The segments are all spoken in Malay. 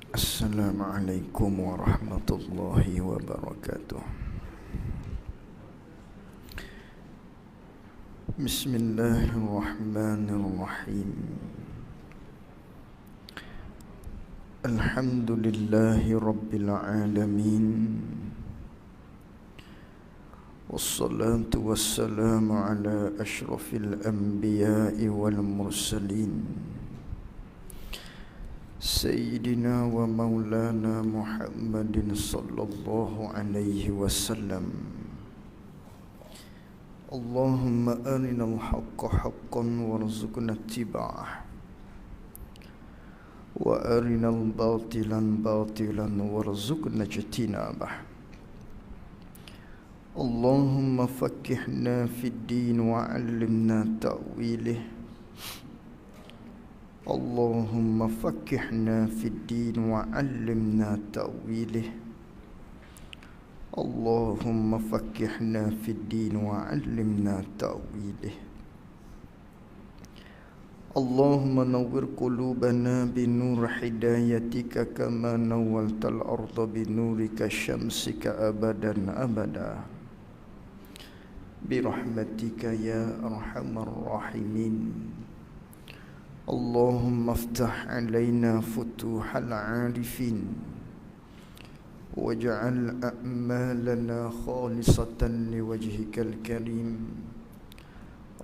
Assalamualaikum warahmatullahi wabarakatuh. Bismillahirrahmanirrahim. Alhamdulillahi rabbil alamin. Wassalatu wassalamu ala ashrafil anbiya'i wal mursalin, Sayyidina wa maulana Muhammadin sallallahu alaihi wasallam. Allahumma arinal haqqa haqqan warzuqna ittiba'ah, wa arinal batilan batilan warzuqna ijtinabah. Allahumma faqqihna fid din wa 'allimna ta'wilih. Allahumma faqqihna fid din wa 'allimna ta'wilih. Allahumma faqqihna fid din wa 'allimna ta'wilih. Allahumma nawwir qulubana binur hidayatika kama nawwaltal arda binurika syamsika abadan abada. Birahmatika ya arhamar rahimin. Allahumma aftah alaina futuhal arifin, waj'al a'malana khalisatan liwajhikal karim.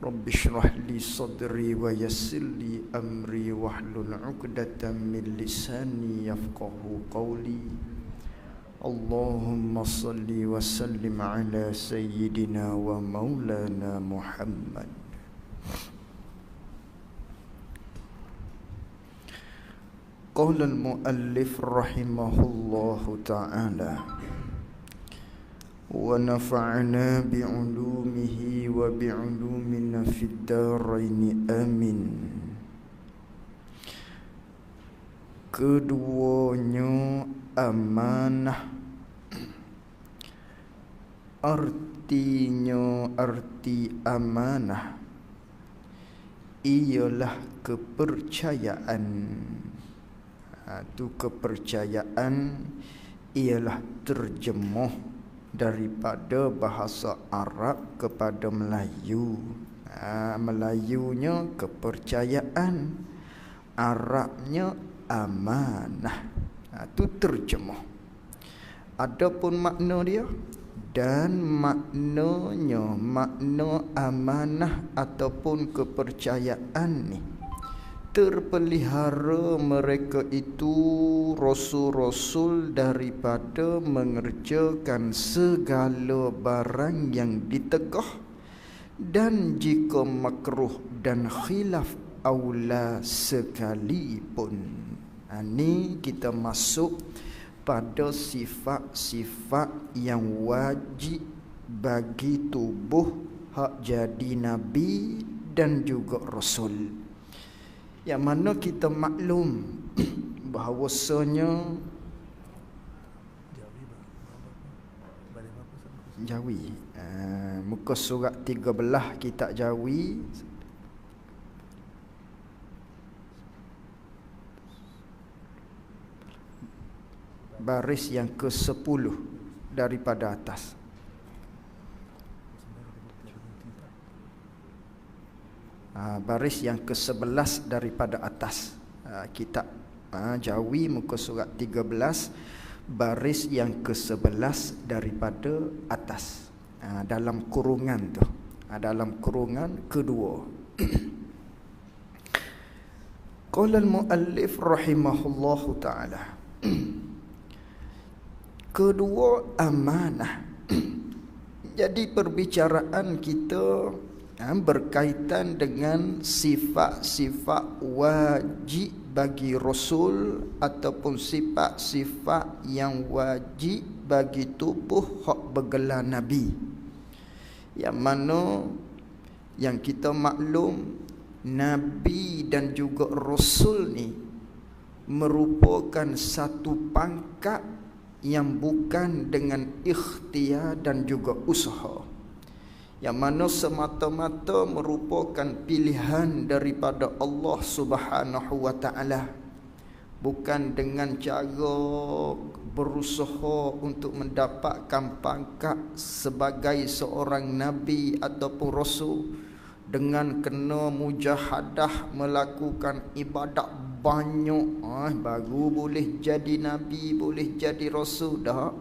Rabbi shrah li sadri wa yassir li amri wahlul 'uqdatam min lisani yafqahu qawli. Allahumma salli wa sallim ala sayyidina wa maulana Muhammad. Qala al-muallif rahimahullahu ta'ala, wa nafa'na bi'ulumihi wa bi'ulumina fid daraini amin. Keduanya amanah. Arti amanah ialah kepercayaan. Itu kepercayaan ialah terjemuh daripada bahasa Arab kepada Melayu. Melayunya kepercayaan, Arabnya amanah. Itu terjemuh. Adapun makna dia dan maknanya, makna amanah ataupun kepercayaan ni, terpelihara mereka itu rasul-rasul daripada mengerjakan segala barang yang ditegah, dan jika makruh dan khilaf aula sekalipun. Ini kita masuk pada sifat-sifat yang wajib bagi tubuh hak jadi nabi dan juga rasul, yang mana kita maklum bahawasanya Jawi, muka surat 13 kitab Jawi, baris yang ke-10 daripada atas. Baris yang ke-11 daripada atas. Kitab Jawi muka surat 13, baris yang ke-11 daripada atas. Dalam kurungan tu, dalam kurungan kedua. Qala al-muallif rahimahullahu ta'ala, kedua amanah. Jadi perbicaraan kita berkaitan dengan sifat-sifat wajib bagi rasul ataupun sifat-sifat yang wajib bagi tubuh hak bergelar nabi, yang mana yang kita maklum nabi dan juga rasul ni merupakan satu pangkat yang bukan dengan ikhtiar dan juga usaha, yang mana semata-mata merupakan pilihan daripada Allah Subhanahu wa taala, bukan dengan cara berusaha untuk mendapatkan pangkat sebagai seorang nabi ataupun rasul, dengan kena mujahadah melakukan ibadat banyak baru boleh jadi nabi, boleh jadi rasul dah.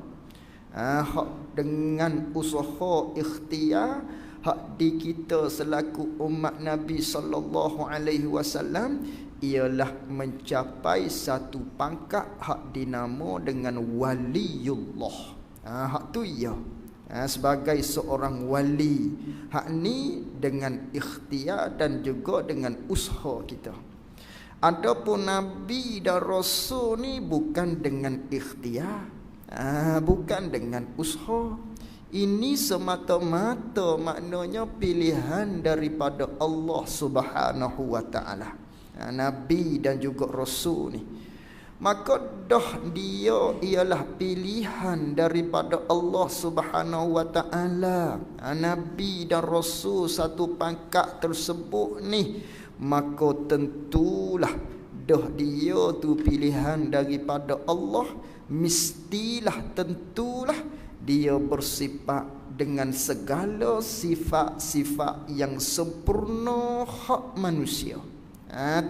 Hak dengan usaha ikhtiar hak di kita selaku umat Nabi sallallahu alaihi wasallam ialah mencapai satu pangkat hak dinamo dengan waliullah. Hak tu ya, sebagai seorang wali. Hak ni dengan ikhtiar dan juga dengan usaha kita. Adapun nabi dan rasul ni bukan dengan ikhtiar, bukan dengan usaha. Ini semata-mata maknanya pilihan daripada Allah Subhanahu wa taala. Nabi dan juga rasul ni, maka dah dia ialah pilihan daripada Allah Subhanahu wa taala. Nabi dan rasul satu pangkat tersebut ni, maka tentulah dah dia tu pilihan daripada Allah, mestilah tentulah dia bersifat dengan segala sifat-sifat yang sempurna hak manusia.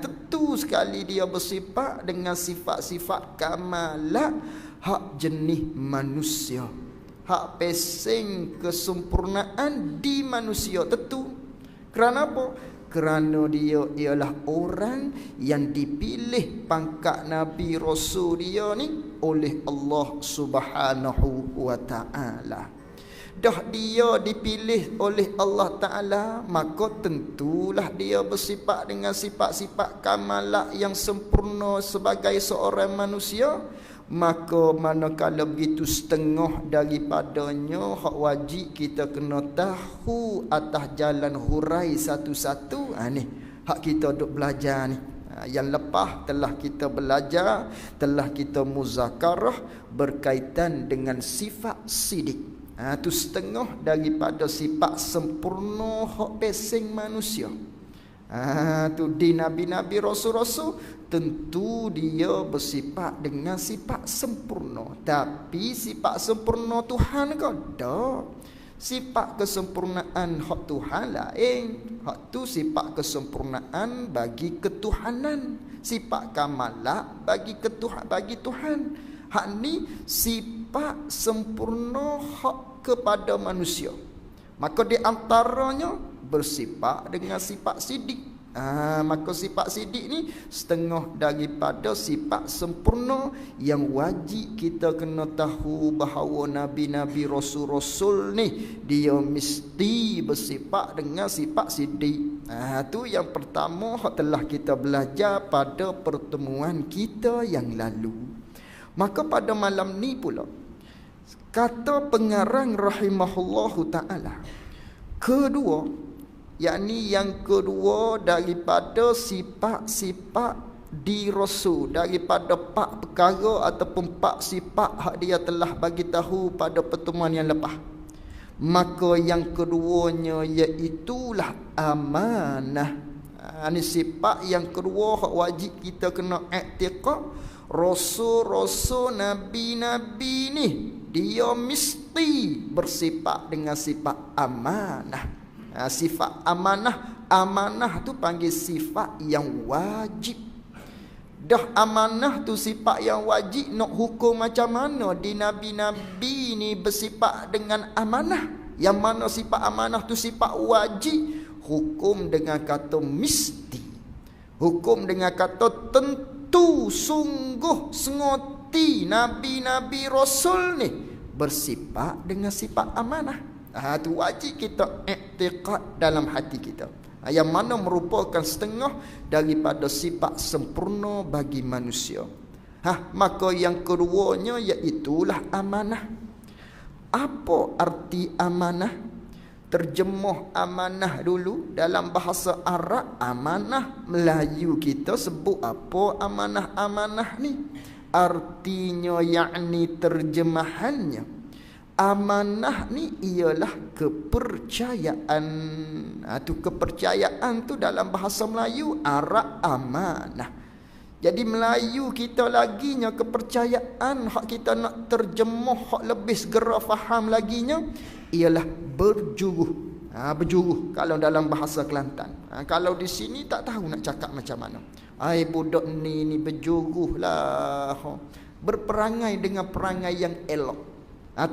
Tentu sekali dia bersifat dengan sifat-sifat kamalat hak jenis manusia, hak pesing kesempurnaan di manusia. Tentu kerana apa? Kerana dia ialah orang yang dipilih pangkat Nabi Rasul dia ni oleh Allah Subhanahu wa ta'ala. Dah dia dipilih oleh Allah Ta'ala, maka tentulah dia bersifat dengan sifat-sifat kamalat yang sempurna sebagai seorang manusia. Maka manakala begitu setengah daripadanya hak wajib kita kena tahu atas jalan hurai satu-satu. Ni hak kita duk belajar ni. Yang lepas telah kita belajar, telah kita muzakarah berkaitan dengan sifat sidik. Tu setengah daripada sifat sempurna hak pesing manusia. Tu di nabi-nabi rasul-rasul tentu dia bersifat dengan sifat sempurna. Tapi sifat sempurna Tuhan ke? Tak. Sifat kesempurnaan hak Tuhan lain. Hak tu sifat kesempurnaan bagi ketuhanan, sifat kamalat bagi Tuhan. Hak ni sifat sempurna hak kepada manusia. Maka di antaranya bersifat dengan sifat sidik. Maka sifat sidik ni setengah daripada sifat sempurna yang wajib kita kena tahu bahawa nabi-nabi rasul-rasul ni dia mesti bersifat dengan sifat sidik. Tu yang pertama yang telah kita belajar pada pertemuan kita yang lalu. Maka pada malam ni pula kata pengarang rahimahullahu ta'ala kedua, yakni yang kedua daripada sifat-sifat di Rasul, daripada 4 perkara ataupun 4 sifat hak dia telah bagi tahu pada pertemuan yang lepas. Maka yang keduanya iaitulah amanah. Ini sifat yang kedua hak wajib kita kena i'tiqad. Rasul-rasul, nabi-nabi ni dia mesti bersifat dengan sifat amanah. Sifat amanah tu panggil sifat yang wajib. Dah amanah tu sifat yang wajib, nak hukum macam mana di nabi-nabi ni bersifat dengan amanah? Yang mana sifat amanah tu sifat wajib, hukum dengan kata mesti, hukum dengan kata tentu, sungguh sengoti nabi-nabi rasul ni bersifat dengan sifat amanah. Tu wajib kita i'tiqad dalam hati kita. Yang mana merupakan setengah daripada sifat sempurna bagi manusia. Maka yang keduanya iaitulah amanah. Apa arti amanah? Terjemah amanah dulu dalam bahasa Arab. Amanah Melayu kita sebut apa amanah-amanah ni? Artinya yakni terjemahannya, amanah ni ialah kepercayaan. Tu kepercayaan tu dalam bahasa Melayu Arab amanah. Jadi Melayu kita laginya kepercayaan hak kita nak terjemuh hak lebih segera faham laginya ialah berjuruh. Berjuruh kalau dalam bahasa Kelantan. Kalau di sini tak tahu nak cakap macam mana. Ai budak ni berjuruh lah. Berperangai dengan perangai yang elok.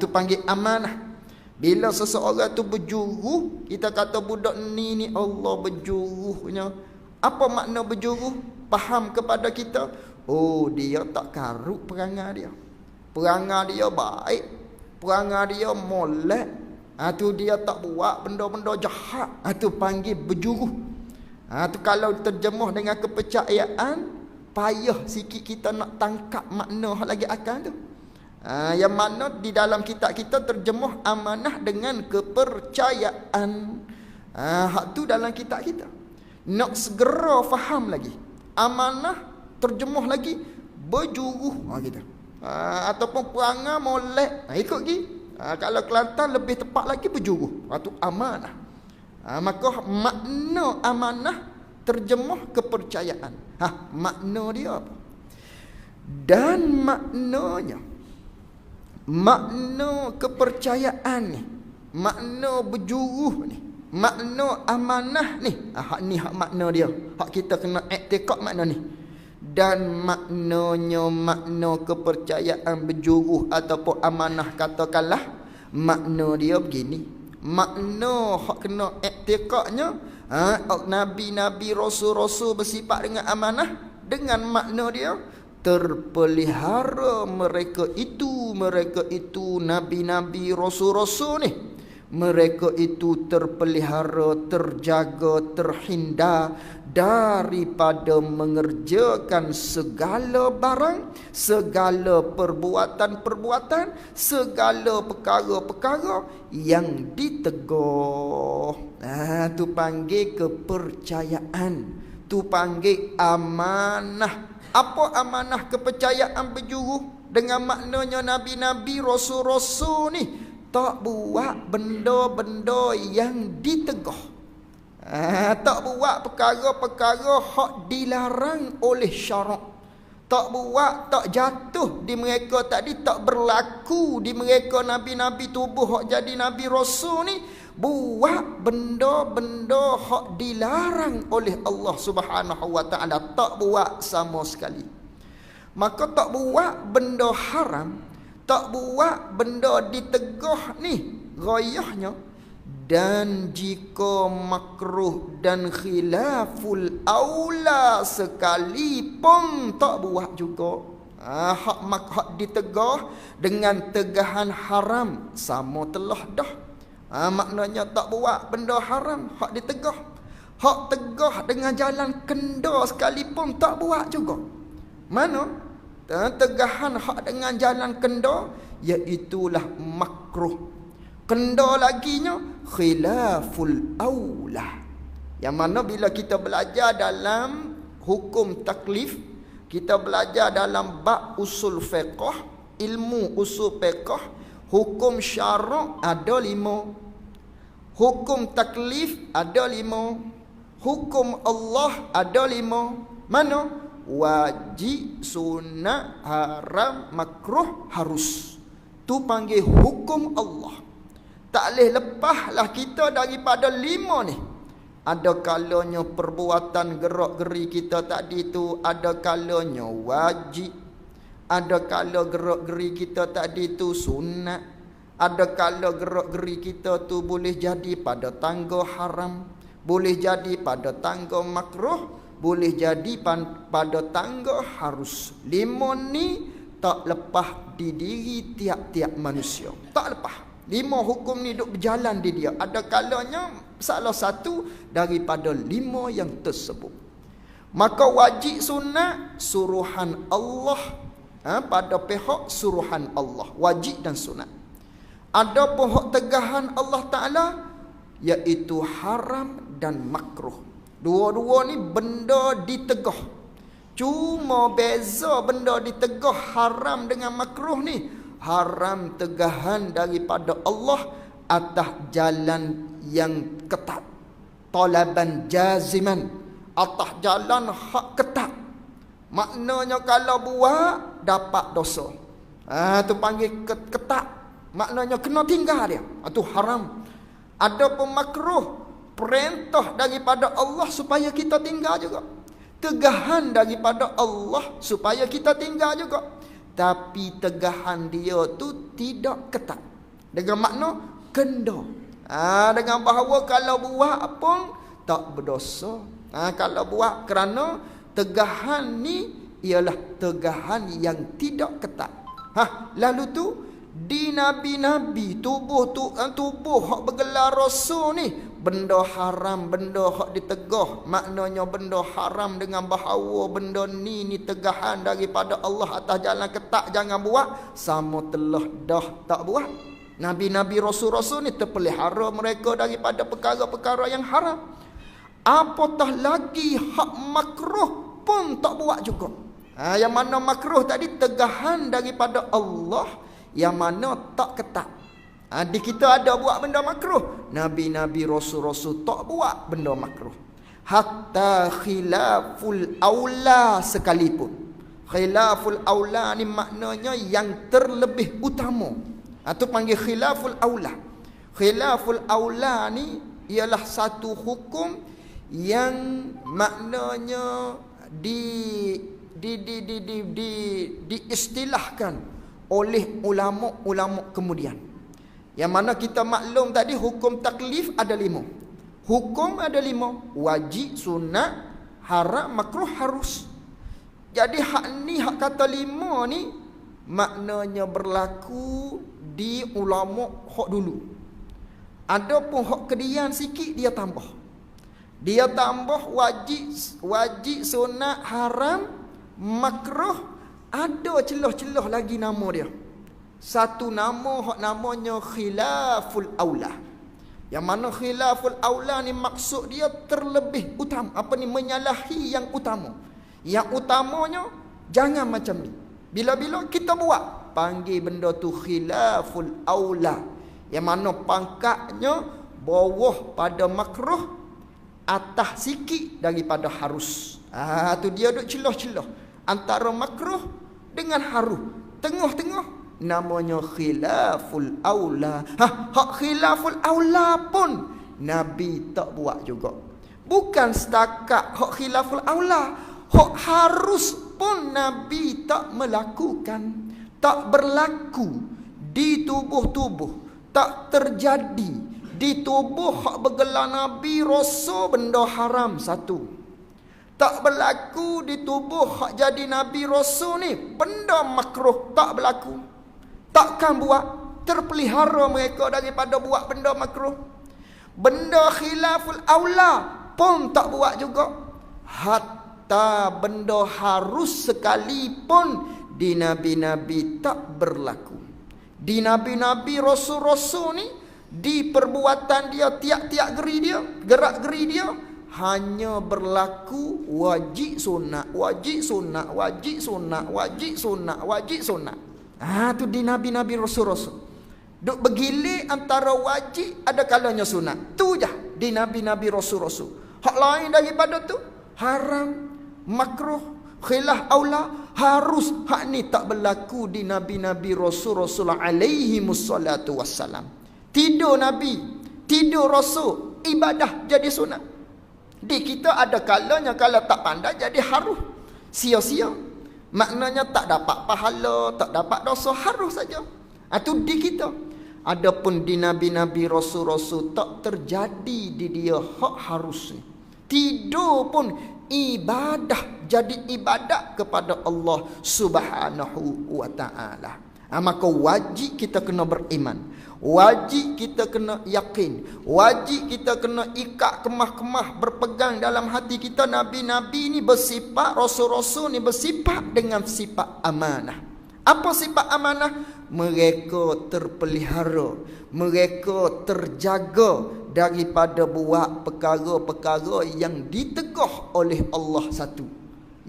Tu panggil amanah. Bila seseorang tu berjuruh, kita kata budak ni Allah berjuruhnya. Apa makna berjuruh? Faham kepada kita, oh dia tak karut perangai dia. Perangai dia baik. Perangai dia molek. Tu dia tak buat benda-benda jahat. Tu panggil berjuruh. Tu kalau terjemuh dengan kepercayaan, payah sikit kita nak tangkap makna lagi akan tu. Yang mana di dalam kitab kita terjemuh amanah dengan kepercayaan. Hak tu dalam kitab kita. Nak segera faham lagi. Amanah terjemuh lagi berjuruh kita. Ataupun perangai molek. Ikut lagi. Kalau Kelantan lebih tepat lagi berjuruh. Itu amanah. Maka makna amanah terjemuh kepercayaan. Makna dia apa? Dan makna kepercayaan ni, makna berjuruh ni, makna amanah ni, hak makna dia. Hak kita kena iktikad makna ni. Dan maknanya makna kepercayaan berjuruh ataupun amanah, katakanlah makna dia begini. Makna hak kena iktikadnya, nabi-nabi, rasul-rasul bersifat dengan amanah, dengan makna dia terpelihara mereka itu nabi-nabi, rasul-rasul ni. Mereka itu terpelihara, terjaga, terhindar daripada mengerjakan segala barang, segala perbuatan-perbuatan, segala perkara-perkara yang ditegur. Tu panggil kepercayaan. Tu panggil amanah. Apa amanah kepercayaan berjuruh? Dengan maknanya nabi-nabi, rasul-rasul ni tak buat benda-benda yang ditegur. Tak buat perkara-perkara hak dilarang oleh syarak. Tak buat, tak jatuh di mereka tadi, tak berlaku di mereka nabi-nabi tubuh hak jadi nabi rasul ni. Buat benda-benda hak dilarang oleh Allah Subhanahu wa taala, tak buat sama sekali. Maka tak buat benda haram, tak buat benda ditegur ni gayahnya. Dan jika makruh dan khilaful aula sekalipun tak buat juga. Hak ditegur dengan tegahan haram sama telah dah. Maknanya tak buat benda haram, hak ditegur. Hak tegah dengan jalan kenda sekalipun tak buat juga. Mana? Tegahan hak dengan jalan kenda, iaitulah makruh. Kenda laginya khilaful aula. Yang mana bila kita belajar dalam hukum taklif, kita belajar dalam bab usul fiqh, ilmu usul fiqh, hukum syarak ada 5. Hukum taklif ada 5. Hukum Allah ada 5. Mana? Wajib, sunat, haram, makruh, harus. Tu panggil hukum Allah. Tak boleh lepaslah kita daripada 5 ni. Ada kalanya perbuatan gerak-geri kita tadi tu, ada kalanya wajib. Ada kala gerak-geri kita tadi tu sunat. Ada kala gerak-geri kita tu boleh jadi pada tangga haram, boleh jadi pada tangga makruh, boleh jadi pada tangga harus. 5 ni tak lepas di diri tiap-tiap manusia. Tak lepas. 5 hukum ni duk berjalan di dia. Ada kalanya salah satu daripada 5 yang tersebut. Maka wajib sunat suruhan Allah, pada pihak suruhan Allah, wajib dan sunat. Ada pihak tegahan Allah Ta'ala, iaitu haram dan makruh. Dua-dua ni benda ditegah. Cuma beza benda ditegah haram dengan makruh ni. Haram tegahan daripada Allah atas jalan yang ketat, talaban jaziman, atas jalan hak ketat. Maknanya kalau buat dapat dosa. Tu panggil ketak. Maknanya kena tinggal dia. Tu haram. Ada pun makruh, perintah daripada Allah supaya kita tinggal juga. Tegahan daripada Allah supaya kita tinggal juga. Tapi tegahan dia tu tidak ketat. Dengan makna kenda. Dengan bahawa kalau buat pun tak berdosa. Kalau buat kerana tegahan ni ialah tegahan yang tidak ketat. Lalu tu di nabi-nabi tubuh hak bergelar rasul ni benda haram, benda hak ditegah. Maknanya benda haram dengan bahawa benda ni tegahan daripada Allah atas jalan ketat, jangan buat. Sama telah dah tak buat. Nabi-nabi rasul-rasul ni terpelihara mereka daripada perkara-perkara yang haram. Apatah lagi hak makruh pun tak buat juga. Yang mana makruh tadi tegahan daripada Allah, yang mana tak ketat. Di kita ada buat benda makruh, nabi-nabi rasul-rasul tak buat benda makruh. Hatta khilaful aula sekalipun. Khilaful aula ni maknanya yang terlebih utama. Itu panggil khilaful aula. Khilaful aula ni ialah satu hukum yang maknanya diistilahkan oleh ulama-ulama kemudian. Yang mana kita maklum tadi hukum taklif ada 5. Hukum ada 5. Wajib, sunat, haram, makruh, harus. Jadi hak kata 5 ni maknanya berlaku di ulama hak dulu. Ada pun hak kedian sikit dia tambah. Dia tambah wajib, sunat, haram, makruh, ada celah-celah lagi nama dia. Satu nama hak namanya khilaful aula. Yang mana khilaful aula ni maksud dia terlebih utama, menyalahi yang utama. Yang utamanya jangan macam ni. Bila-bila kita buat, panggil benda tu khilaful aula. Yang mana pangkatnya bawah pada makruh, atas sikit daripada harus. Tu dia duk celah-celah antara makruh dengan harus. Tengah-tengah namanya khilaful aula. Hak khilaful aula pun Nabi tak buat juga. Bukan setakat hak khilaful aula, hak harus pun Nabi tak melakukan. Tak berlaku di tubuh-tubuh, tak terjadi di tubuh hak bergelar Nabi Rasul benda haram satu. Tak berlaku di tubuh hak jadi Nabi Rasul ni benda makruh, tak berlaku. Takkan buat. Terpelihara mereka daripada buat benda makruh. Benda khilaful aula pun tak buat juga. Hatta benda harus sekalipun di nabi-nabi tak berlaku. Di nabi-nabi rasul-rasul ni, di perbuatan dia, tiap-tiap gerak geri dia hanya berlaku wajib sunat, wajib sunat, wajib sunat, wajib sunat, wajib sunat. Tu di nabi-nabi rasul-rasul. Duk bergilir antara wajib ada kalanya sunat. Tu je di nabi-nabi rasul-rasul. Hak lain daripada tu haram, makruh, khilaf aula, harus. Hak ni tak berlaku di nabi-nabi rasul-rasul alaihi wassalatu wassalam. Tidur nabi, tidur rasul, ibadah jadi sunat. Di kita ada kalanya kalau tak pandai jadi harus, sia-sia. Maknanya tak dapat pahala, tak dapat dosa, harus saja. Itu di kita. Adapun di nabi-nabi rasul-rasul tak terjadi di dia hak harus ni. Tidur pun ibadah, jadi ibadat kepada Allah Subhanahu wa taala. Maka wajib kita kena beriman, wajib kita kena yakin, wajib kita kena ikat kemah-kemah, berpegang dalam hati kita. Nabi-nabi ni bersifat, rasul-rasul ni bersifat dengan sifat amanah. Apa sifat amanah? Mereka terpelihara, mereka terjaga daripada buat perkara-perkara yang ditegah oleh Allah satu,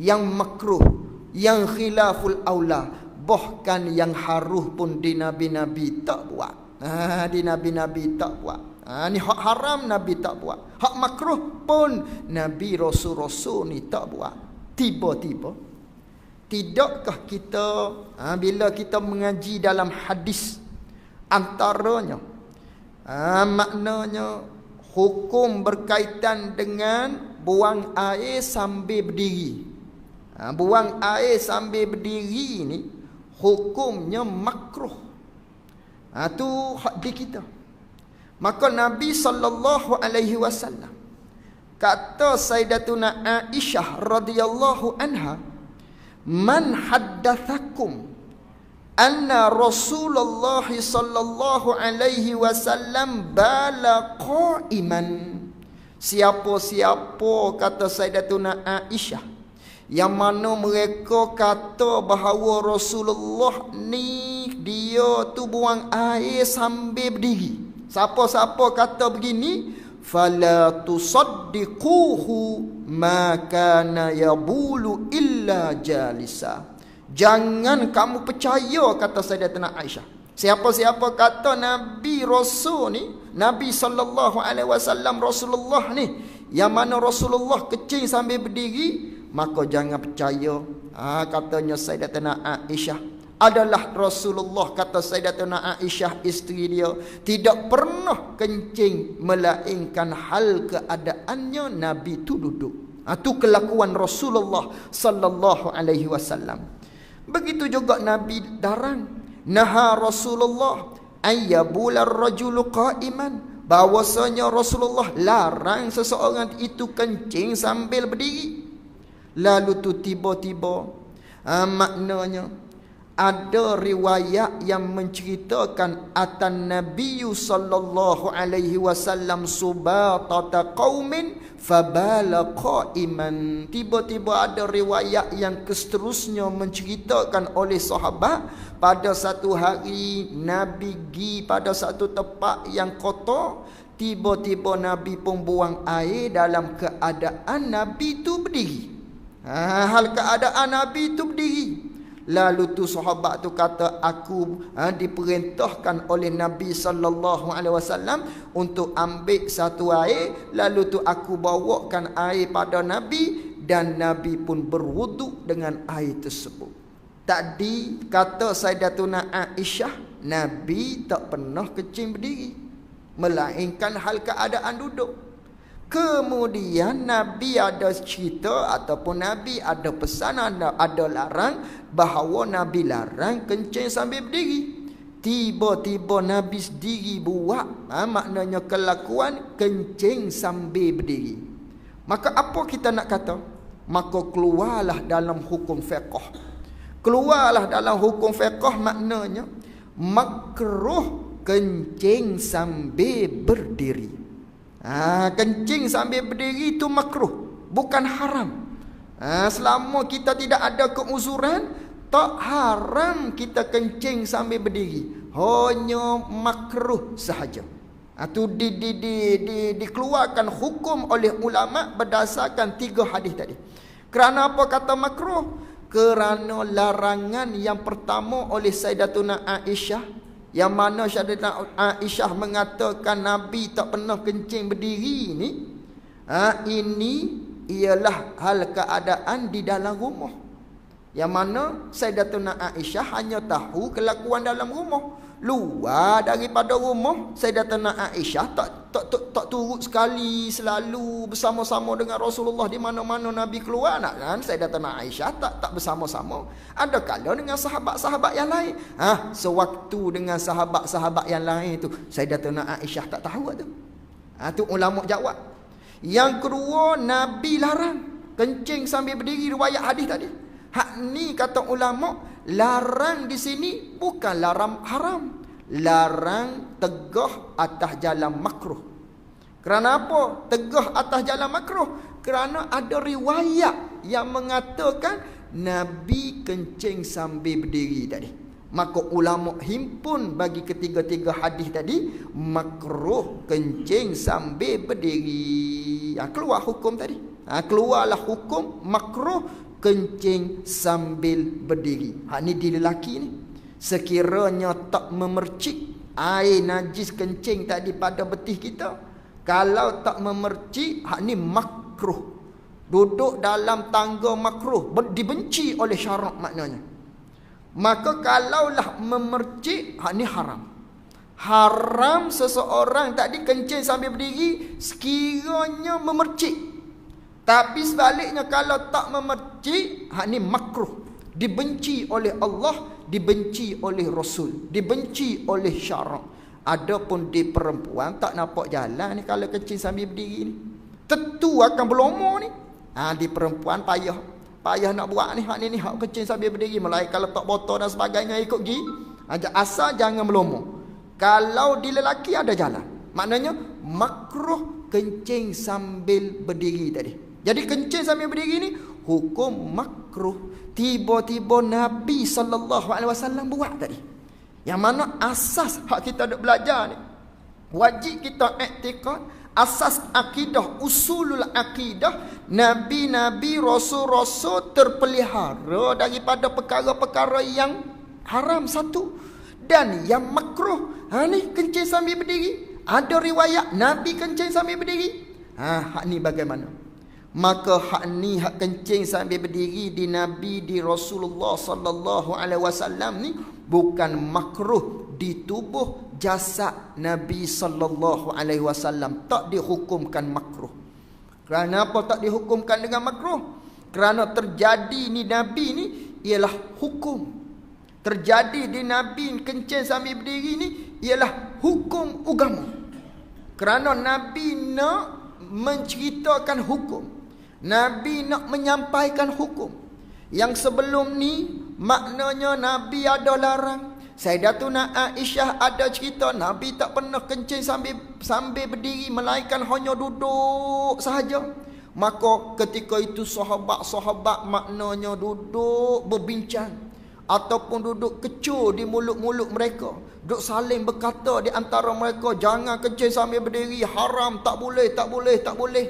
yang makruh, yang khilaful aula. Bahkan yang haruh pun di nabi-nabi tak buat. Di nabi-nabi tak buat. Ni hak haram Nabi tak buat. Hak makruh pun Nabi rasul-rasul ni tak buat. Tiba-tiba tidakkah kita bila kita mengaji dalam hadis, antaranya maknanya hukum berkaitan dengan buang air sambil berdiri. Buang air sambil berdiri ni hukumnya makruh. Tu hak di kita. Maka Nabi sallallahu alaihi wasallam kata Sayyidatuna Aisyah radhiyallahu anha, "Man haddatsakum anna Rasulullah sallallahu alaihi wasallam bala qa'iman." Siapa-siapa, kata Sayyidatuna Aisyah, yang mana mereka kata bahawa Rasulullah ni dia tu buang air sambil berdiri. Siapa-siapa kata begini, fala tusaddiquhu ma kana yabulu illa jalisa. Jangan kamu percaya, kata Sayyidatuna Aisyah. Siapa-siapa kata Nabi Rasul ni, Nabi sallallahu alaihi wasallam Rasulullah ni, yang mana Rasulullah kencing sambil berdiri, maka jangan percaya. Katanya Sayyidatuna Aisyah, adalah Rasulullah, kata Sayyidatuna Aisyah isteri dia, tidak pernah kencing melainkan hal keadaannya Nabi tu duduk. Itu kelakuan Rasulullah sallallahu alaihi wasallam. Begitu juga Nabi darang, naha Rasulullah ayyabula ar-rajulu qa'iman, bahwasanya Rasulullah larang seseorang itu kencing sambil berdiri. Lalu tu tiba-tiba maknanya ada riwayat yang menceritakan atan Nabiyyu sallallahu alaihi wasallam subatata qaumin fabala qa'iman. Tiba-tiba ada riwayat yang seterusnya menceritakan oleh sahabat, pada satu hari Nabi pergi pada satu tempat yang kotor, tiba-tiba Nabi pun buang air dalam keadaan Nabi tu berdiri. Hal keadaan Nabi tu berdiri. Lalu tu sahabat tu kata, aku diperintahkan oleh Nabi sallallahu alaihi wasallam untuk ambil satu air, lalu tu aku bawakan air pada Nabi dan Nabi pun berwuduk dengan air tersebut. Tadi kata Sayyidatuna Aisyah, Nabi tak pernah kencing berdiri melainkan hal keadaan duduk. Kemudian Nabi ada cerita ataupun Nabi ada pesan, ada larang bahawa Nabi larang kencing sambil berdiri. Tiba-tiba Nabi sendiri buat, maknanya kelakuan kencing sambil berdiri. Maka apa kita nak kata? Maka keluarlah dalam hukum fiqh. Keluarlah dalam hukum fiqh maknanya makruh kencing sambil berdiri. Kencing sambil berdiri itu makruh, bukan haram. Selama kita tidak ada keuzuran, tak haram kita kencing sambil berdiri, hanya makruh sahaja. Itu dikeluarkan hukum oleh ulama berdasarkan 3 hadis tadi. Kerana apa kata makruh? Kerana larangan yang pertama oleh Sayyidatuna Aisyah, yang mana Sayyidatuna Aisyah mengatakan Nabi tak pernah kencing berdiri ni, ini ialah hal keadaan di dalam rumah. Yang mana Sayyidatuna Aisyah hanya tahu kelakuan dalam rumah. Luar daripada rumah, Sayyidatuna Aisyah tak turut sekali selalu bersama-sama dengan Rasulullah di mana-mana Nabi keluar. Kan Sayyidatuna Aisyah tak bersama-sama. Ada kala dengan sahabat-sahabat yang lain. Sewaktu dengan sahabat-sahabat yang lain tu, Sayyidatuna Aisyah tak tahu tu. Tu ulama jawab. Yang kedua, Nabi larang kencing sambil berdiri, riwayat hadis tadi. Hak ni kata ulama, larang di sini bukan larang haram, larang tegah atas jalan makruh. Kerana apa? Tegah atas jalan makruh kerana ada riwayat yang mengatakan Nabi kencing sambil berdiri tadi. Maka ulama himpun bagi ketiga-tiga hadis tadi makruh kencing sambil berdiri. Keluar hukum tadi. Keluarlah hukum makruh kencing sambil berdiri. Ni di lelaki ni, sekiranya tak memercik air najis kencing tadi pada betih kita, kalau tak memercik, ni makruh. Duduk dalam tangga makruh, dibenci oleh syarak maknanya. Maka kalaulah memercik, ni haram. Haram seseorang tadi kencing sambil berdiri sekiranya memercik. Tapi sebaliknya kalau tak memercik, ni makruh. Dibenci oleh Allah, dibenci oleh Rasul, dibenci oleh syarak. Adapun di perempuan tak nampak jalan ni kalau kencing sambil berdiri ni, tentu akan berlumur ni. Di perempuan payah nak buat ni. Hak ni hak kencing sambil berdiri. Melainkan kalau tak botol dan sebagainya ikut pergi. Asal jangan berlumur. Kalau di lelaki ada jalan, maknanya makruh kencing sambil berdiri tadi. Jadi kencing sambil berdiri ni hukum makruh. Tiba-tiba Nabi SAW buat tadi. Yang mana asas hak kita duk belajar ni, wajib kita iktikad, asas akidah, usulul akidah, nabi-nabi, rasul-rasul terpelihara daripada perkara-perkara yang haram satu dan yang makruh. Ni kencing sambil berdiri. Ada riwayat Nabi kencing sambil berdiri. Hak ni bagaimana? Maka hak ni, hak kencing sambil berdiri di Nabi, di Rasulullah sallallahu alaihi wasallam ni bukan makruh di tubuh jasad Nabi sallallahu alaihi wasallam. Tak dihukumkan makruh. Kerana apa tak dihukumkan dengan makruh? Kerana terjadi ni Nabi ni ialah hukum. Terjadi di Nabi kencing sambil berdiri ni ialah hukum agama. Kerana Nabi nak menceritakan hukum, Nabi nak menyampaikan hukum. Yang sebelum ni maknanya Nabi ada larang. Sayyidatuna Aisyah ada cerita Nabi tak pernah kencing sambil berdiri, melainkan hanya duduk sahaja. Maka ketika itu sahabat-sahabat maknanya duduk berbincang ataupun duduk kecup di mulut-mulut mereka, duduk saling berkata di antara mereka, jangan kencing sambil berdiri, haram, tak boleh, tak boleh, tak boleh.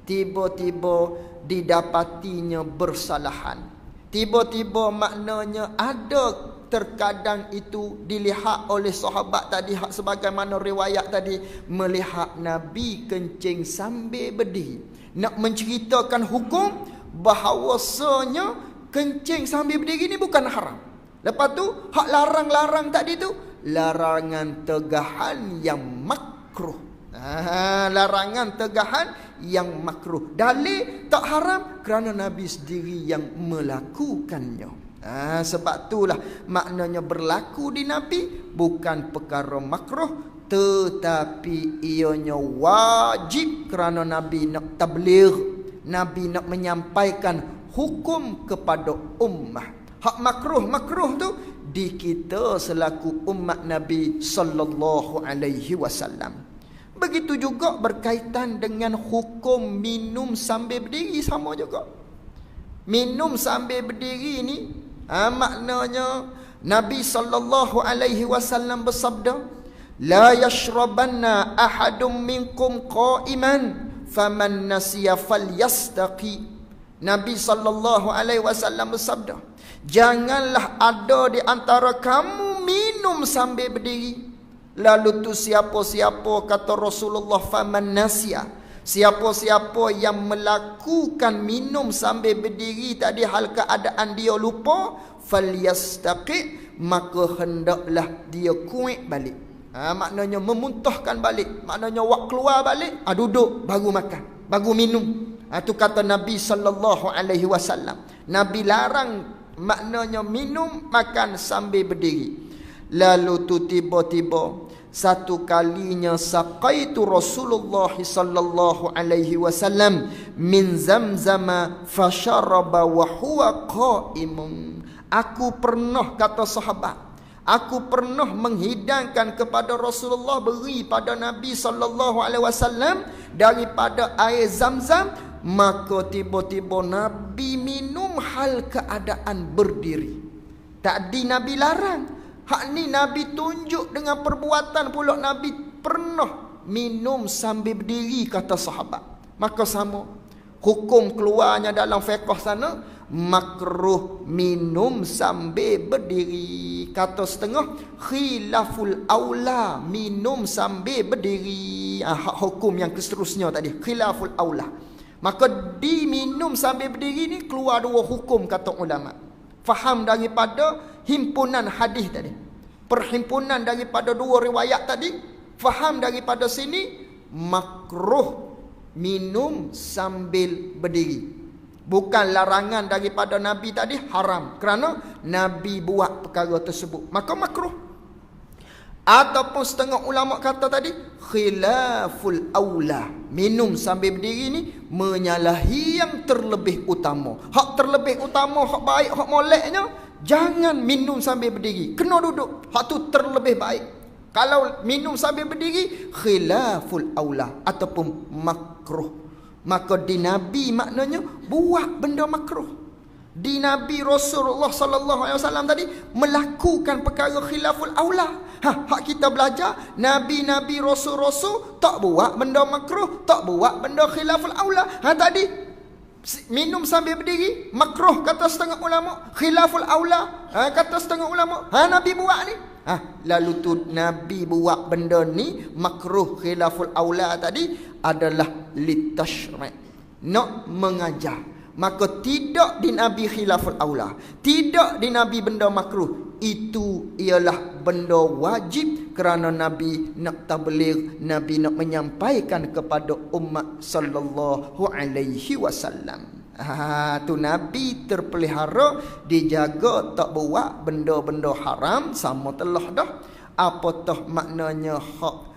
Tiba-tiba didapatinya bersalahan. Tiba-tiba maknanya ada terkadang itu dilihat oleh sahabat tadi, sebagaimana riwayat tadi, melihat Nabi kencing sambil berdiri, nak menceritakan hukum bahawasanya kencing sambil berdiri ni bukan haram. Lepas tu hak larang-larang tadi tu larangan tegahan yang makruh. Larangan tegahan yang makruh. Dalil tak haram kerana Nabi sendiri yang melakukannya. Sebab itulah maknanya berlaku di Nabi bukan perkara makruh, tetapi ianya wajib kerana Nabi nak tabligh, Nabi nak menyampaikan hukum kepada ummah. Hak makruh tu di kita selaku umat Nabi sallallahu alaihi wasallam. Begitu juga berkaitan dengan hukum minum sambil berdiri, sama juga. Minum sambil berdiri ni maknanya Nabi sallallahu alaihi wasallam bersabda, la yashrabanna ahadum minkum qa'iman faman nasiya falyastaqi. Nabi sallallahu alaihi wasallam bersabda, janganlah ada di antara kamu minum sambil berdiri. Lalu tu siapa-siapa, kata Rasulullah, faman nasiya, siapa-siapa yang melakukan minum sambil berdiri tadi hal keadaan dia lupa, falyastaqi, maka hendaklah dia kuik balik. Maknanya memuntahkan balik, maknanya wak keluar balik, duduk baru makan, baru minum. Itu kata Nabi sallallahu alaihi wasallam. Nabi larang maknanya minum makan sambil berdiri. Lalu tu tiba-tiba satu kalinya saqaitu Rasulullah sallallahu alaihi wasallam min zamzama fasharaba wa huwa qaimun. Aku pernah, kata sahabat, aku pernah menghidangkan kepada Rasulullah, beri pada Nabi sallallahu alaihi wasallam daripada air Zamzam, maka tiba-tiba Nabi minum hal keadaan berdiri. Tadi Nabi larang, hak ni Nabi tunjuk dengan perbuatan pula. Nabi pernah minum sambil berdiri, kata sahabat. Maka sama hukum keluarnya dalam fiqh sana, makruh minum sambil berdiri. Kata setengah, khilaful aula, minum sambil berdiri. Hukum yang seterusnya tadi, khilaful aula, Maka diminum sambil berdiri ni keluar dua hukum kata ulama. Faham daripada himpunan hadis tadi. Perhimpunan daripada dua riwayat tadi, faham daripada sini makruh minum sambil berdiri. Bukan larangan daripada Nabi tadi, haram. Kerana Nabi buat perkara tersebut, maka makruh. Ataupun setengah ulama kata tadi khilaful aula, minum sambil berdiri ni menyalahi yang terlebih utama. Hak terlebih utama, hak baik, hak moleknya, jangan minum sambil berdiri, kena duduk. Hak tu terlebih baik. Kalau minum sambil berdiri khilaful aula ataupun makruh, maka di Nabi maknanya buat benda makruh. Di Nabi Rasulullah sallallahu alaihi wasallam tadi melakukan perkara khilaful aula. Hak kita belajar, Nabi-Nabi Rasul-Rasul tak buat benda makruh, tak buat benda khilaful aula. Tadi minum sambil berdiri makruh kata setengah ulama, khilaful aula kata setengah ulama. Nabi buat ni. Lalu tu Nabi buat benda ni makruh khilaful aula tadi adalah litashri', nak mengajar. Maka tidak di Nabi khilaful aula, tidak di Nabi benda makruh. Itu ialah benda wajib kerana Nabi nak tabligh, Nabi nak menyampaikan kepada umat sallallahu alaihi wasallam. Tu Nabi terpelihara, dijaga tak buat benda-benda haram. Sama telah dah. Apatah maknanya hak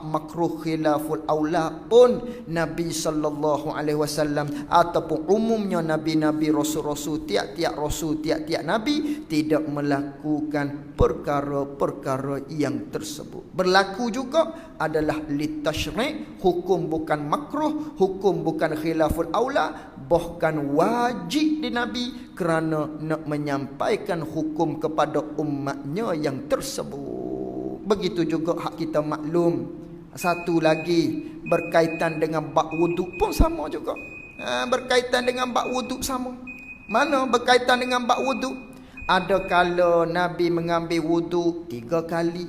makruh khilaful aula pun Nabi sallallahu alaihi wasallam ataupun umumnya nabi-nabi, rasul-rasul, tiap-tiap rasul, tiap-tiap nabi tidak melakukan perkara-perkara yang tersebut. Berlaku juga adalah litashri', hukum bukan makruh, hukum bukan khilaful aula, bahkan wajib di Nabi kerana nak menyampaikan hukum kepada umatnya yang tersebut. Begitu juga hak kita maklum. Satu lagi berkaitan dengan bab wuduk pun sama juga. Berkaitan dengan bab wuduk sama. Mana berkaitan dengan bab wuduk? Ada kala Nabi mengambil wuduk 3 kali.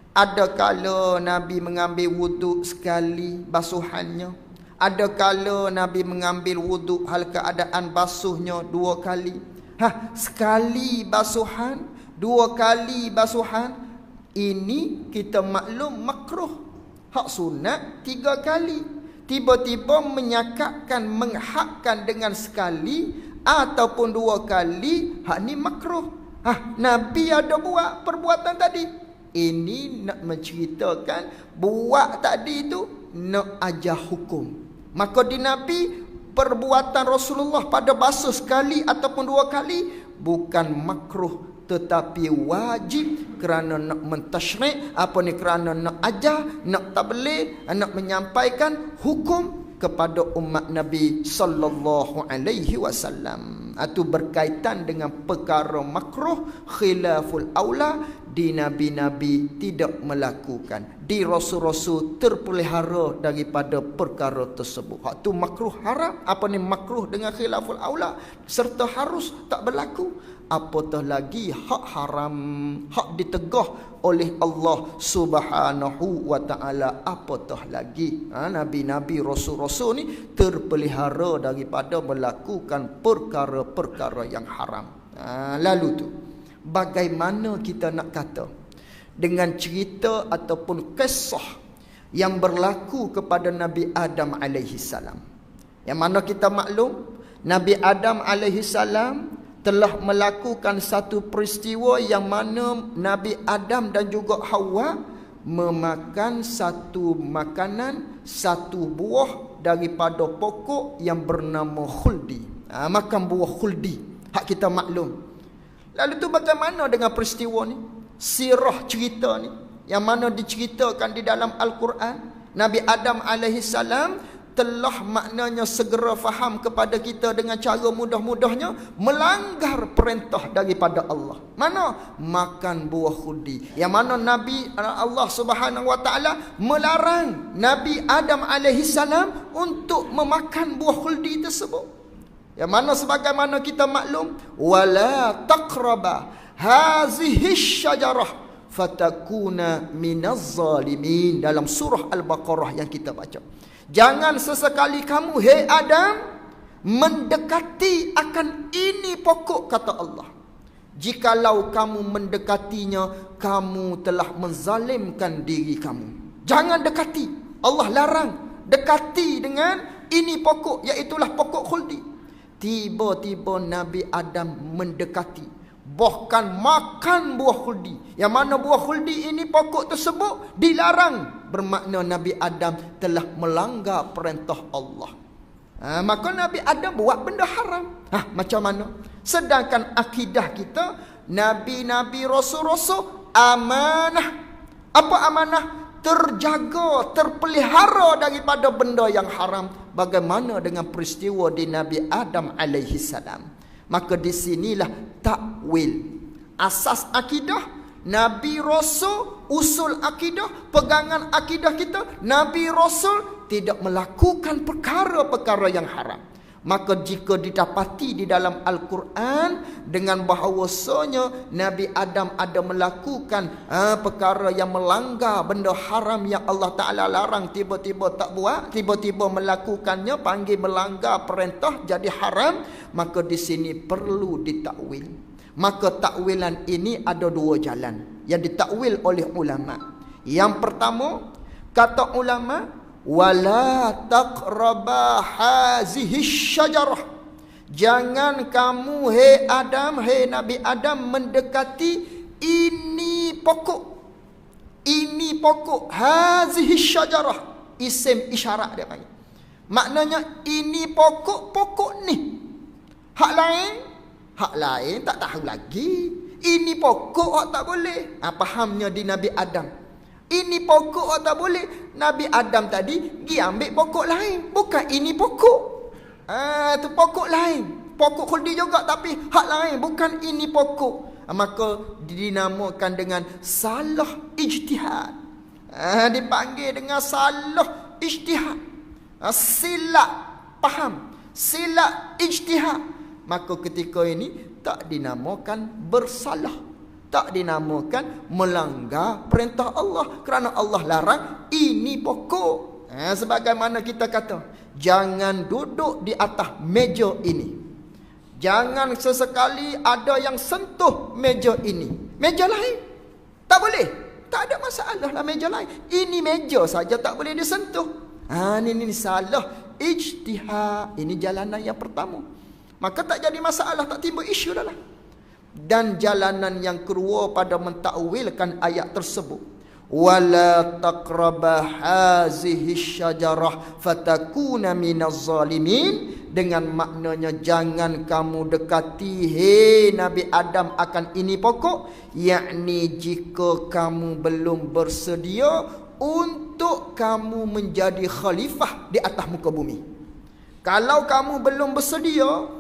Ada kala Nabi mengambil wuduk sekali basuhannya. Ada kala Nabi mengambil wuduk hal keadaan basuhnya 2 kali. Sekali basuhan, 2 kali basuhan, ini kita maklum makruh. Hak sunat 3 kali. Tiba-tiba menyakatkan, menghakkan dengan sekali ataupun 2 kali, hak ni makruh. Nabi ada buat perbuatan tadi. Ini nak menceritakan buat tadi itu nak ajar hukum. Maka di Nabi perbuatan Rasulullah pada basuh sekali ataupun 2 kali bukan makruh, tetapi wajib kerana nak mentashri', kerana nak ajar, nak tabligh, nak menyampaikan hukum kepada umat Nabi sallallahu alaihi wasallam. Itu berkaitan dengan perkara makruh khilaful aula, di nabi-nabi tidak melakukan, di rasul-rasul terpelihara daripada perkara tersebut. Hak tu makruh haram, makruh dengan khilaful aula serta harus tak berlaku. Apatah lagi hak haram, hak ditegah oleh Allah Subhanahu wa taala. Apatah lagi nabi-nabi, rasul-rasul ni terpelihara daripada melakukan perkara-perkara yang haram. Lalu tu bagaimana kita nak kata dengan cerita ataupun kisah yang berlaku kepada Nabi Adam alaihi salam, yang mana kita maklum Nabi Adam alaihi salam telah melakukan satu peristiwa yang mana Nabi Adam dan juga Hawa memakan satu makanan, satu buah daripada pokok yang bernama khuldi. Makan buah khuldi, hak kita maklum. Lalu tu bagaimana dengan peristiwa ni? Sirah cerita ni yang mana diceritakan di dalam Al-Quran. Nabi Adam alaihi salam telah maknanya segera faham kepada kita dengan cara mudah-mudahnya melanggar perintah daripada Allah. Mana? Makan buah khuldi. Yang mana Nabi Allah Subhanahu wa taala melarang Nabi Adam alaihi salam untuk memakan buah khuldi tersebut. Yang mana sebagaimana kita maklum, wala taqraba hazihi syajarah fatakuna minaz zalimin, dalam surah Al-Baqarah yang kita baca. Jangan sesekali kamu, hei Adam, mendekati akan ini pokok, kata Allah. Jikalau kamu mendekatinya, kamu telah menzalimkan diri kamu. Jangan dekati. Allah larang dekati dengan ini pokok, iaitulah pokok khuldi. Tiba-tiba Nabi Adam mendekati, bahkan makan buah khuldi. Yang mana buah khuldi ini, pokok tersebut dilarang, bermakna Nabi Adam telah melanggar perintah Allah. Maka Nabi Adam buat benda haram. Macam mana? Sedangkan akidah kita, Nabi-Nabi, Rasul-Rasul amanah. Apa amanah? Terjaga, terpelihara daripada benda yang haram. Bagaimana dengan peristiwa di Nabi Adam alaihi salam? Maka di sinilah takwil. Asas akidah, Nabi Rasul, usul akidah, pegangan akidah kita, Nabi Rasul tidak melakukan perkara-perkara yang haram. Maka jika didapati di dalam Al-Quran dengan bahawasanya Nabi Adam ada melakukan perkara yang melanggar benda haram yang Allah Ta'ala larang, tiba-tiba tak buat, tiba-tiba melakukannya, panggil melanggar perintah, jadi haram, maka di sini perlu ditakwil. Maka takwilan ini ada dua jalan yang ditakwil oleh ulama. Yang pertama, kata ulama, wala taqraba hazihi syajarah. Jangan kamu, hei Adam, hei Nabi Adam, mendekati ini pokok. Ini pokok, hazihi syajarah, isim isyarat dia panggil. Maknanya ini pokok, pokok ni. Hak lain tak tahu lagi. Ini pokok hak tak boleh. Fahamnya di Nabi Adam. Ini pokok hak tak boleh. Nabi Adam tadi pergi ambil pokok lain. Bukan ini pokok. Tu pokok lain. Pokok khuldi juga tapi hak lain. Bukan ini pokok. Maka dinamakan dengan salah ijtihad. Dipanggil dengan salah ijtihad. Silap faham. Silap ijtihad. Maka ketika ini tak dinamakan bersalah, tak dinamakan melanggar perintah Allah, kerana Allah larang ini pokok. Sebagaimana kita kata, jangan duduk di atas meja ini, jangan sesekali ada yang sentuh meja ini. Meja lain tak boleh, tak ada masalah lah meja lain. Ini meja saja tak boleh disentuh. Ini salah ijtihad. Ini jalanan yang pertama. Maka tak jadi masalah, tak timbul isu dah lah. Dan jalanan yang kedua pada mentakwilkan ayat tersebut, wala taqraba hazihi syajarah fatakuna minaz zalimin, dengan maknanya jangan kamu dekati, hei Nabi Adam, akan ini pokok, yakni jika kamu belum bersedia untuk kamu menjadi khalifah di atas muka bumi. Kalau kamu belum bersedia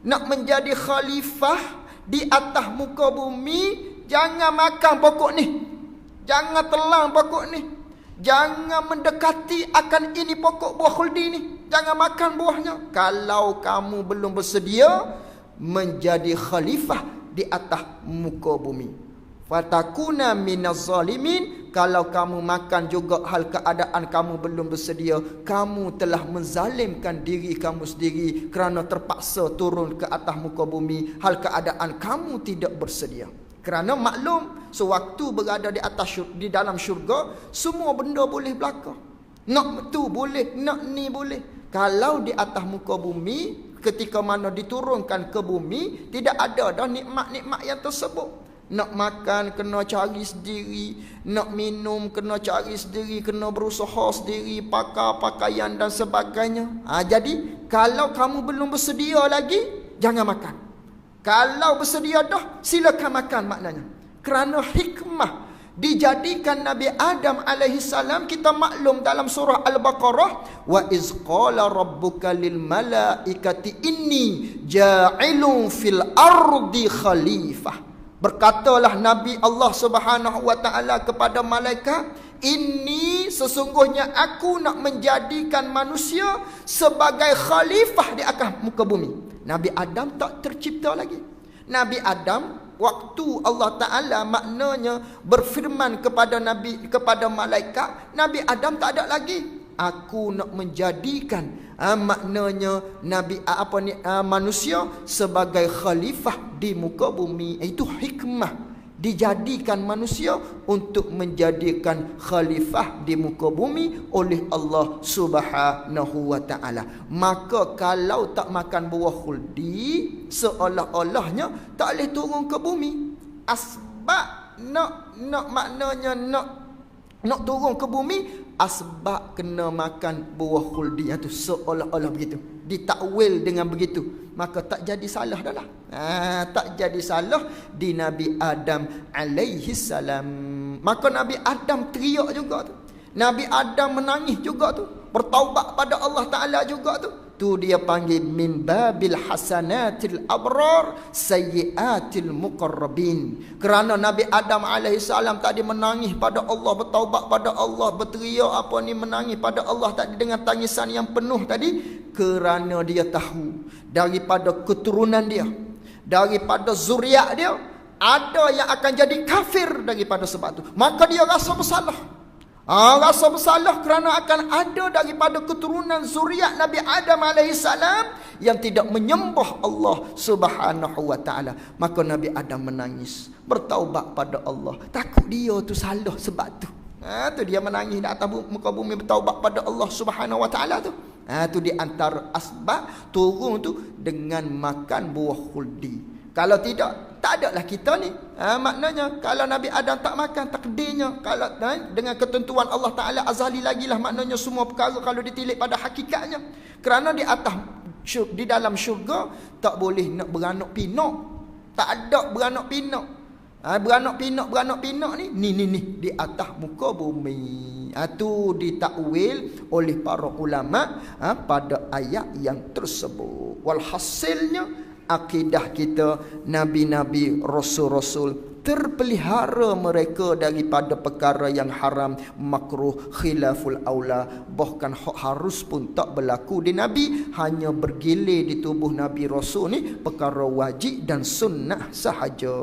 nak menjadi khalifah di atas muka bumi, jangan makan pokok ni, jangan telang pokok ni, jangan mendekati akan ini pokok buah khuldi ni, jangan makan buahnya. Kalau kamu belum bersedia menjadi khalifah di atas muka bumi, fatakuna minaz zalimin, kalau kamu makan juga hal keadaan kamu belum bersedia, kamu telah menzalimkan diri kamu sendiri kerana terpaksa turun ke atas muka bumi hal keadaan kamu tidak bersedia. Kerana maklum, sewaktu berada di atas di dalam syurga, semua benda boleh berlaku. Nak tu boleh, nak ni boleh. Kalau di atas muka bumi, ketika mana diturunkan ke bumi, tidak ada dah nikmat-nikmat yang tersebut. Nak makan kena cari sendiri, nak minum kena cari sendiri, kena berusaha sendiri, pakai pakaian dan sebagainya. Jadi kalau kamu belum bersedia lagi, jangan makan. Kalau bersedia dah, silakan makan maknanya. Kerana hikmah dijadikan Nabi Adam alaihi salam, kita maklum dalam surah Al-Baqarah, wa iz qala rabbuka lil malaikati inni ja'ilun fil ardi khalifah. Berkatalah Nabi Allah Subhanahu wa taala kepada malaikat, ini sesungguhnya aku nak menjadikan manusia sebagai khalifah di atas muka bumi. Nabi Adam tak tercipta lagi. Nabi Adam, waktu Allah Ta'ala maknanya berfirman kepada malaikat, Nabi Adam tak ada lagi. aku nak menjadikan maknanya Nabi manusia sebagai khalifah di muka bumi. Itu hikmah dijadikan manusia untuk menjadikan khalifah di muka bumi oleh Allah Subhanahu wa taala. Maka kalau tak makan buah khuldi, seolah-olahnya tak boleh turun ke bumi. Asbab nak maknanya nak turun ke bumi, asbab kena makan buah khuldi. Itu seolah-olah begitu, ditakwil dengan begitu, maka tak jadi salah dah lah. Tak jadi salah di Nabi Adam alaihi salam. Maka Nabi Adam teriak juga tu, Nabi Adam menangis juga tu, bertaubat pada Allah Ta'ala juga tu. Tu dia panggil min babil hasanatil abrar sayyiatil muqarrabin. Kerana Nabi Adam alaihi salam tadi menangis pada Allah, bertaubat pada Allah, berteriak menangis pada Allah tadi dengan tangisan yang penuh tadi, kerana dia tahu daripada keturunan dia, daripada zuriat dia, ada yang akan jadi kafir daripada sebab tu. Maka dia rasa bersalah. Rasa bersalah kerana akan ada daripada keturunan zuriat Nabi Adam AS yang tidak menyembah Allah Subhanahu wa taala. Maka Nabi Adam menangis, bertaubat pada Allah. Takut dia tu salah sebab tu. Tu dia menangis di atas muka bumi, bertaubat pada Allah Subhanahu wa taala tu. Tu di antara asbab turun tu dengan makan buah khuldi. Kalau tidak, tak adalah kita ni. Maknanya kalau Nabi Adam tak makan, takdirnya kalau dengan ketentuan Allah Ta'ala azali lagi lah, maknanya semua perkara kalau ditilik pada hakikatnya. Kerana di atas, di dalam syurga tak boleh nak beranak pinak. Tak ada beranak pinak. Beranak pinak ni di atas muka bumi. Itu ditakwil oleh para ulama pada ayat yang tersebut. Walhasilnya, akidah kita, nabi-nabi, rasul-rasul, terpelihara mereka daripada perkara yang haram, makruh, khilaful aula. Bahkan hak harus pun tak berlaku di Nabi, hanya bergilir di tubuh Nabi Rasul ni perkara wajib dan sunnah sahaja.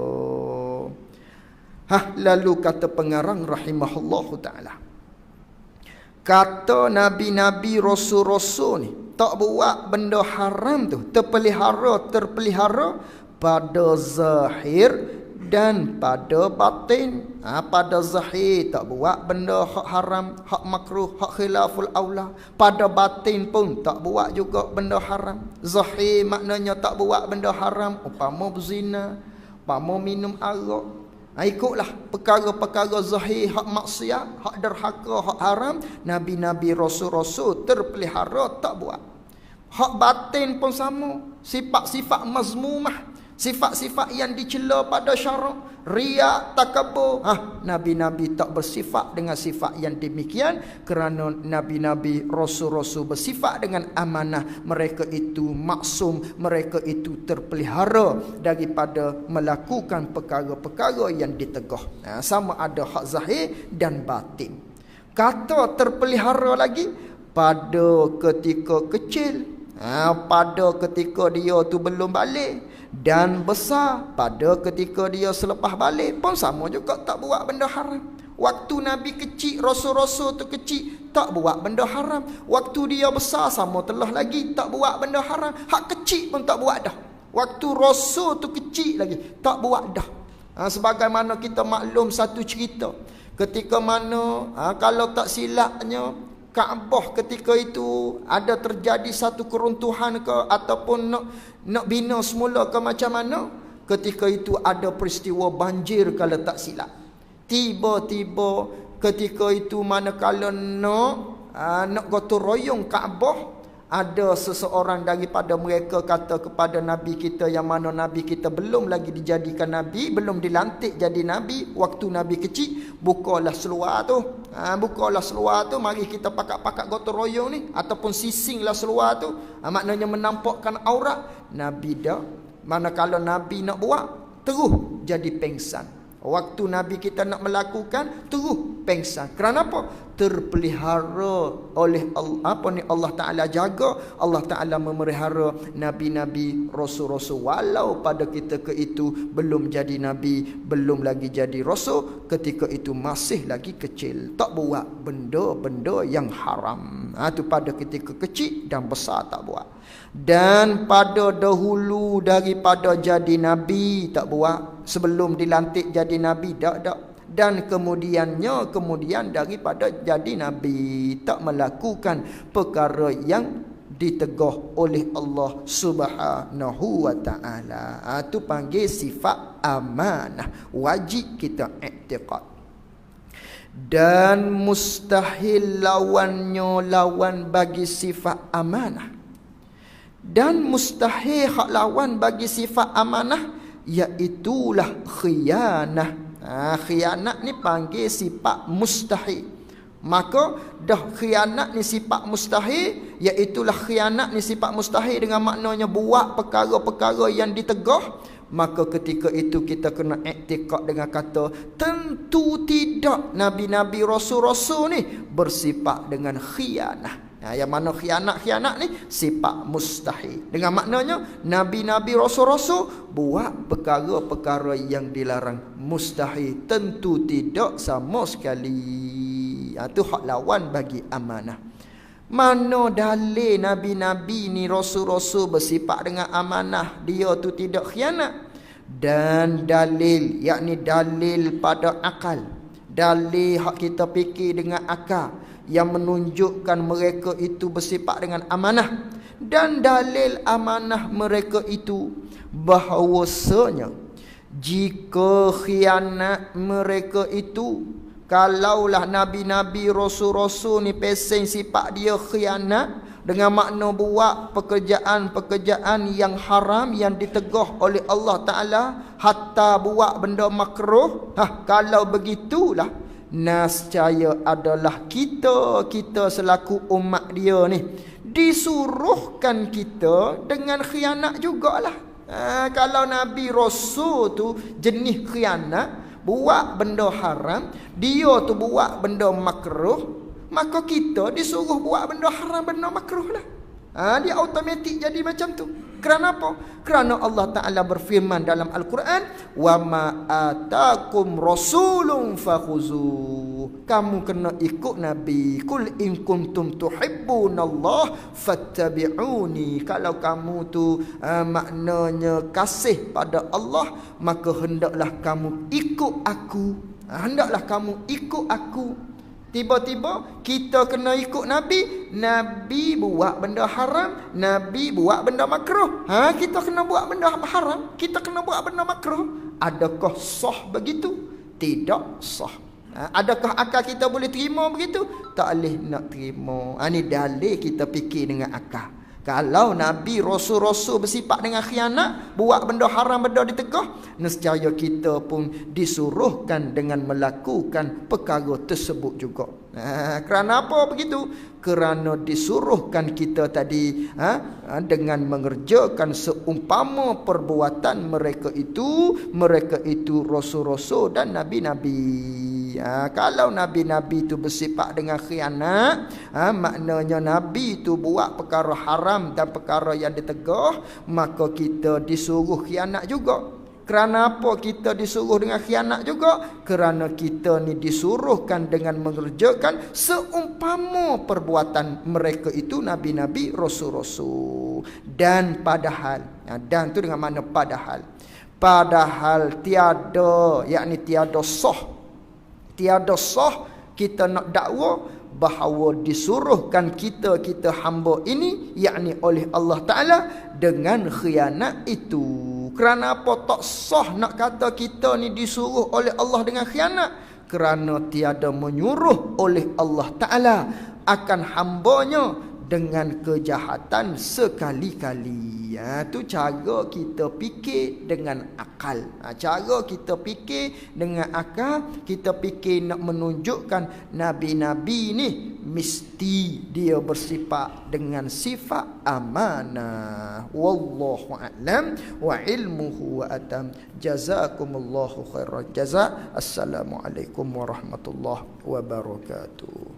Lalu kata pengarang rahimahullahu ta'ala, kata nabi-nabi, rasul-rasul ni tak buat benda haram tu, terpelihara pada zahir dan pada batin. Pada zahir tak buat benda hak haram, hak makruh, hak khilaful aula. Pada batin pun tak buat juga benda haram. Zahir maknanya tak buat benda haram, umpama berzina, umpama minum arak. Ikutlah perkara-perkara zahir, hak maksiat, hak derhaka, hak haram, nabi-nabi, rasul-rasul terpelihara tak buat. Hak batin pun sama, sifat-sifat mazmumah, sifat-sifat yang dicela pada syarak, riya, takabur, nabi-nabi tak bersifat dengan sifat yang demikian. Kerana nabi-nabi, rasul-rasul bersifat dengan amanah. Mereka itu maksum, mereka itu terpelihara daripada melakukan perkara-perkara yang ditegah. Sama ada hak zahir dan batin. Kata terpelihara lagi pada ketika kecil, pada ketika dia tu belum balik, dan besar pada ketika dia selepas balik pun sama juga tak buat benda haram. Waktu Nabi kecil, rasul-rasul tu kecil, tak buat benda haram. Waktu dia besar sama telah lagi, tak buat benda haram. Hak kecil pun tak buat dah. Waktu rasul tu kecil lagi, tak buat dah. Sebagaimana kita maklum satu cerita, ketika mana kalau tak silapnya Kaabah ketika itu ada terjadi satu keruntuhan ke, ataupun nak bina semula ke macam mana, ketika itu ada peristiwa banjir kalau tak silap. Tiba-tiba ketika itu manakala nak gotong royong Kaabah, ada seseorang daripada mereka kata kepada Nabi kita, yang mana Nabi kita belum lagi dijadikan Nabi, belum dilantik jadi Nabi, waktu Nabi kecil, bukalah seluar tu. Bukalah seluar tu, mari kita pakat-pakat gotong royong ni, ataupun sisinglah seluar tu. Maknanya menampakkan aurat. Nabi dah, manakala Nabi nak buat, terus jadi pengsan. Waktu Nabi kita nak melakukan, terus pengsan. Kerana apa? Terpelihara oleh Allah Ta'ala jaga, Allah Ta'ala memelihara nabi-nabi, rasul-rasul. Walau pada ketika itu belum jadi nabi, belum lagi jadi rasul, ketika itu masih lagi kecil, tak buat benda-benda yang haram. Itu pada ketika kecil dan besar tak buat. Dan pada dahulu daripada jadi nabi tak buat, sebelum dilantik jadi nabi tak. Dan kemudian daripada jadi nabi tak melakukan perkara yang ditegah oleh Allah Subhanahu wa taala. Itu panggil sifat amanah, wajib kita i'tiqad. Dan mustahil lawan bagi sifat amanah. Dan mustahil hak lawan bagi sifat amanah iaitulah khianah. Khianat ni panggil sifat mustahil. Maka dah khianat ni sifat mustahil, iaitulah khianat ni sifat mustahil dengan maknanya buat perkara-perkara yang ditegah. Maka ketika itu kita kena i'tiqad dengan kata tentu tidak nabi-nabi, rasul-rasul ni bersifat dengan khianah. Yang mana khianat ni sifat mustahil. Dengan maknanya nabi-nabi, rasul-rasul buat perkara-perkara yang dilarang, mustahil, tentu tidak sama sekali. Itu hak lawan bagi amanah. Mana dalil nabi-nabi ni, rasul-rasul bersifat dengan amanah, dia tu tidak khianat? Dan dalil, yakni dalil pada akal, dalil hak kita fikir dengan akal, yang menunjukkan mereka itu bersifat dengan amanah. Dan dalil amanah mereka itu bahawasanya jika khianat mereka itu, kalaulah nabi-nabi, rasul-rasul ni peseng sifat dia khianat, dengan makna buat pekerjaan-pekerjaan yang haram, yang ditegah oleh Allah Ta'ala, hatta buat benda makruh. Kalau begitulah, nascaya adalah kita selaku umat dia ni disuruhkan kita dengan khianat jugalah. Kalau Nabi Rasul tu jenis khianat, buat benda haram, dia tu buat benda makruh, maka kita disuruh buat benda haram, benda makruh lah. Dia automatik jadi macam tu. Kerana apa? Kerana Allah Ta'ala berfirman dalam Al-Quran, wa ma atakum rasulun fakhuzu. Kamu kena ikut Nabi. Kul in kuntum tuhibbunallah fattabi'uni. Kalau kamu tu maknanya kasih pada Allah, maka hendaklah kamu ikut aku. Hendaklah kamu ikut aku. Tiba-tiba kita kena ikut Nabi. Nabi buat benda haram, Nabi buat benda makruh. Kita kena buat benda haram, kita kena buat benda makruh. Adakah sah begitu? Tidak sah. Adakah akal kita boleh terima begitu? Tak boleh nak terima. Ini dalil kita fikir dengan akal. Kalau Nabi, rasul-rasul bersifat dengan khianat, buat benda haram, benda ditegah, nescaya kita pun disuruhkan dengan melakukan perkara tersebut juga. Kerana apa begitu? Kerana disuruhkan kita tadi dengan mengerjakan seumpama perbuatan mereka itu rasul-rasul dan nabi-nabi. Kalau nabi-nabi itu bersifat dengan khianat, maknanya nabi itu buat perkara haram dan perkara yang ditegah, maka kita disuruh khianat juga. Kerana apa kita disuruh dengan khianat juga? Kerana kita ni disuruhkan dengan mengerjakan seumpama perbuatan mereka itu, nabi-nabi, rasul-rasul. Dan padahal, dan tu dengan mana padahal tiada, yakni tiada sah kita nak dakwa bahawa disuruhkan kita hamba ini, yakni oleh Allah Ta'ala, dengan khianat itu. Kerana apa tak sah nak kata kita ni disuruh oleh Allah dengan khianat? Kerana tiada menyuruh oleh Allah Ta'ala akan hambanya dengan kejahatan sekali-kali. Tu cara kita fikir dengan akal. Cara kita fikir dengan akal, kita fikir nak menunjukkan nabi-nabi ni mesti dia bersifat dengan sifat amanah. Wallahu a'lam wa ilmuhu wa atam. Jazakumullahu khairan jazaa. Assalamualaikum warahmatullahi wabarakatuh.